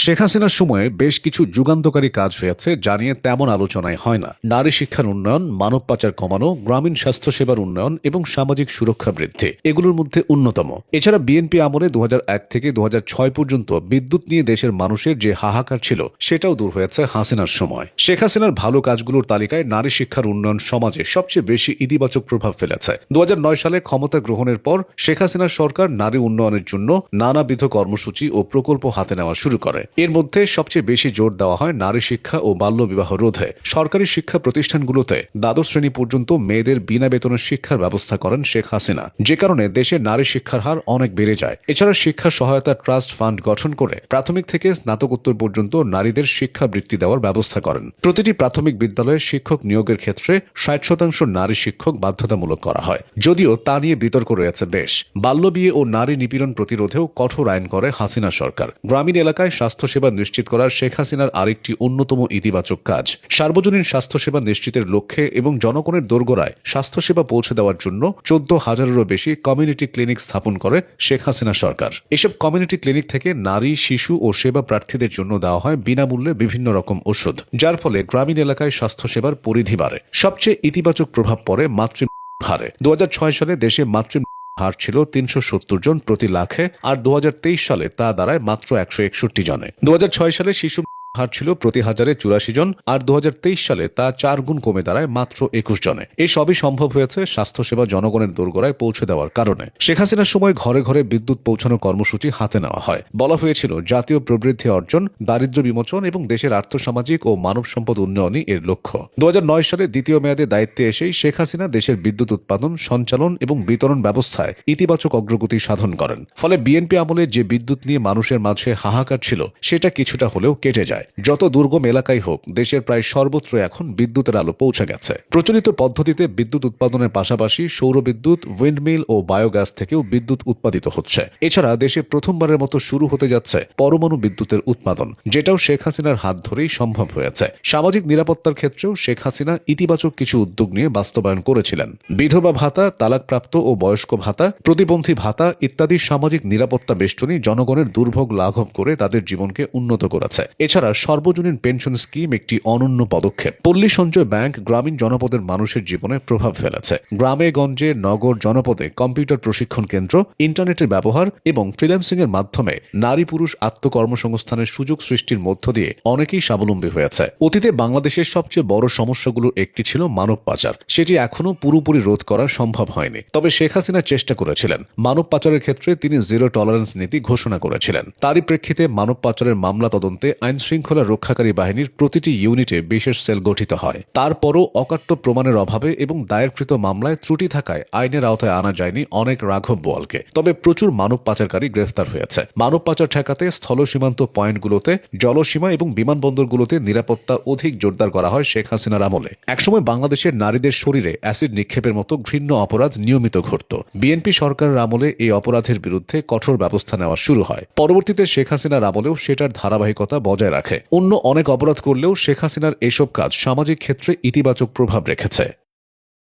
শেখ হাসিনার সময়ে বেশ কিছু যুগান্তকারী কাজ হয়েছে যা নিয়ে তেমন আলোচনায় হয় না। নারী শিক্ষার উন্নয়ন, মানব পাচার কমানো, গ্রামীণ স্বাস্থ্যসেবার উন্নয়ন এবং সামাজিক সুরক্ষা বৃদ্ধি এগুলোর মধ্যে অন্যতম। এছাড়া বিএনপি আমলে 2001 থেকে 2006 পর্যন্ত বিদ্যুৎ নিয়ে দেশের মানুষের যে হাহাকার ছিল সেটাও দূর হয়েছে হাসিনার সময়। শেখ হাসিনার ভালো কাজগুলোর তালিকায় নারী শিক্ষার উন্নয়ন সমাজে সবচেয়ে বেশি ইতিবাচক প্রভাব ফেলেছে। 2009 সালে ক্ষমতা গ্রহণের পর শেখ হাসিনার সরকার নারী উন্নয়নের জন্য নানাবিধ কর্মসূচি ও প্রকল্প হাতে নেওয়া শুরু করে। এর মধ্যে সবচেয়ে বেশি জোর দেওয়া হয় নারী শিক্ষা ও বাল্যবিবাহ রোধে। সরকারি শিক্ষা প্রতিষ্ঠানগুলোতে দ্বাদশ শ্রেণী পর্যন্ত মেয়েদের বিনা বেতনের শিক্ষার ব্যবস্থা করেন শেখ হাসিনা, যে কারণে দেশে নারী শিক্ষার হার অনেক বেড়ে যায়। এছাড়া শিক্ষা সহায়তা ট্রাস্ট ফান্ড গঠন করে প্রাথমিক থেকে স্নাতকোত্তর পর্যন্ত নারীদের শিক্ষা বৃত্তি দেওয়ার ব্যবস্থা করেন। প্রতিটি প্রাথমিক বিদ্যালয়ে শিক্ষক নিয়োগের ক্ষেত্রে 60% নারী শিক্ষক বাধ্যতামূলক করা হয়, যদিও তা নিয়ে বিতর্ক রয়েছে বেশ। বাল্যবিয়ে ও নারী নিপীড়ন প্রতিরোধেও কঠোর আইন করে হাসিনা সরকার। গ্রামীণ এলাকায় স্বাস্থ্যসেবা নিশ্চিত করার শেখ হাসিনার আরেকটি অন্যতম ইতিবাচক কাজ সার্বজনীন স্বাস্থ্যসেবা নিশ্চিতের লক্ষ্যে এবং জনগণের দোরগোড়ায় স্বাস্থ্যসেবা পৌঁছে দেওয়ার জন্য 14,000-এরও বেশি কমিউনিটি ক্লিনিক স্থাপন করে শেখ হাসিনা সরকার। এসব কমিউনিটি ক্লিনিক থেকে নারী, শিশু ও সেবা প্রার্থীদের জন্য দেওয়া হয় বিনামূল্যে বিভিন্ন রকম ওষুধ, যার ফলে গ্রামীণ এলাকায় স্বাস্থ্যসেবার পরিধি বাড়ে। সবচেয়ে ইতিবাচক প্রভাব পড়ে মাতৃমৃত্যুর হারে। 2006 সালে দেশে মাতৃমৃত্যুর হার ছিল 370 জন প্রতি লাখে, আর 2023 সালে তা দাঁড়ায় মাত্র 161 জনে। 2006 সালে শিশু হার ছিল প্রতি হাজারে 84 জন, আর 2023 সালে তা 4 গুণ কমে দাঁড়ায় মাত্র 21 জনে। এই সবই সম্ভব হয়েছে স্বাস্থ্যসেবা জনগণের দোরগোড়ায় পৌঁছে দেওয়ার কারণে। শেখ হাসিনার সময় ঘরে ঘরে বিদ্যুৎ পৌঁছানো কর্মসূচি হাতে নেওয়া হয়। বলা হয়েছিল জাতীয় প্রবৃদ্ধি অর্জন, দারিদ্র্য বিমোচন এবং দেশের আর্থসামাজিক ও মানব সম্পদ উন্নয়নই এর লক্ষ্য। 2009 সালে দ্বিতীয় মেয়াদে দায়িত্বে এসেই শেখ হাসিনা দেশের বিদ্যুৎ উৎপাদন, সঞ্চালন এবং বিতরণ ব্যবস্থায় ইতিবাচক অগ্রগতি সাধন করেন। ফলে বিএনপি আমলে যে বিদ্যুৎ নিয়ে মানুষের মাঝে হাহাকার ছিল সেটা কিছুটা হলেও কেটে যায়। যত দুর্গম এলাকাই হোক, দেশের প্রায় সর্বত্র এখন বিদ্যুতের আলো পৌঁছে গেছে। প্রচলিত পদ্ধতিতে বিদ্যুৎ উৎপাদনের পাশাপাশি সৌরবিদ্যুৎ, উইন্ডমিল ও বায়োগ্যাস থেকেও বিদ্যুৎ উৎপাদিত হচ্ছে। এছাড়া দেশে প্রথমবারের মতো শুরু হতে যাচ্ছে পরমাণু বিদ্যুতের উৎপাদন, যেটাও শেখ হাসিনার হাত ধরেই সম্ভব হয়েছে। সামাজিক নিরাপত্তার ক্ষেত্রেও শেখ হাসিনা ইতিবাচক কিছু উদ্যোগ নিয়ে বাস্তবায়ন করেছিলেন। বিধবা ভাতা, তালাকপ্রাপ্ত ও বয়স্ক ভাতা, প্রতিবন্ধী ভাতা ইত্যাদি সামাজিক নিরাপত্তা বেষ্টনী জনগণের দুর্ভোগ লাঘব করে তাদের জীবনকে উন্নত করেছে। এছাড়া সর্বজনীন পেনশন স্কিম একটি অনন্য পদক্ষেপ। পল্লী সঞ্চয় ব্যাংক গ্রামীণ জনপদের মানুষের জীবনে প্রভাব ফেলেছে। গ্রামে গঞ্জে, নগর, জনপদে কম্পিউটার প্রশিক্ষণ কেন্দ্র, ইন্টারনেটের ব্যবহার এবং ফ্রিল্যান্সিং এর মাধ্যমে নারী পুরুষ আত্মকর্মসংস্থানের সুযোগ সৃষ্টির মধ্য দিয়ে অনেকেই স্বাবলম্বী হয়েছে। অতীতে বাংলাদেশের সবচেয়ে বড় সমস্যাগুলোর একটি ছিল মানব পাচার। সেটি এখনও পুরোপুরি রোধ করা সম্ভব হয়নি, তবে শেখ হাসিনা চেষ্টা করেছিলেন। মানব পাচারের ক্ষেত্রে তিনি জিরো টলারেন্স নীতি ঘোষণা করেছিলেন। তারই প্রেক্ষিতে মানব পাচারের মামলা তদন্তে আইন শৃঙ্খলা রক্ষাকারী বাহিনীর প্রতিটি ইউনিটে বিশেষ সেল গঠিত হয়। তারপরও অকাট্য প্রমাণের অভাবে এবং দায়েরকৃত মামলায় ত্রুটি থাকায় আইনের আওতায় আনা যায়নি অনেক রাঘব বোয়ালকে। তবে প্রচুর মানব পাচারকারী গ্রেফতার হয়েছে। মানব পাচার ঠেকাতে স্থল সীমান্ত পয়েন্টগুলোতে, জলসীমা এবং বিমানবন্দরগুলোতে নিরাপত্তা অধিক জোরদার করা হয় শেখ হাসিনার আমলে। একসময় বাংলাদেশের নারীদের শরীরে অ্যাসিড নিক্ষেপের মতো ঘৃণ্য অপরাধ নিয়মিত ঘটত। বিএনপি সরকারের আমলে এই অপরাধের বিরুদ্ধে কঠোর ব্যবস্থা নেওয়া শুরু হয়। পরবর্তীতে শেখ হাসিনার আমলেও সেটার ধারাবাহিকতা বজায় রাখে। অন্য অনেক অপরাধ করলেও শেখ হাসিনার এসব কাজ সামাজিক ক্ষেত্রে ইতিবাচক প্রভাব রেখেছে।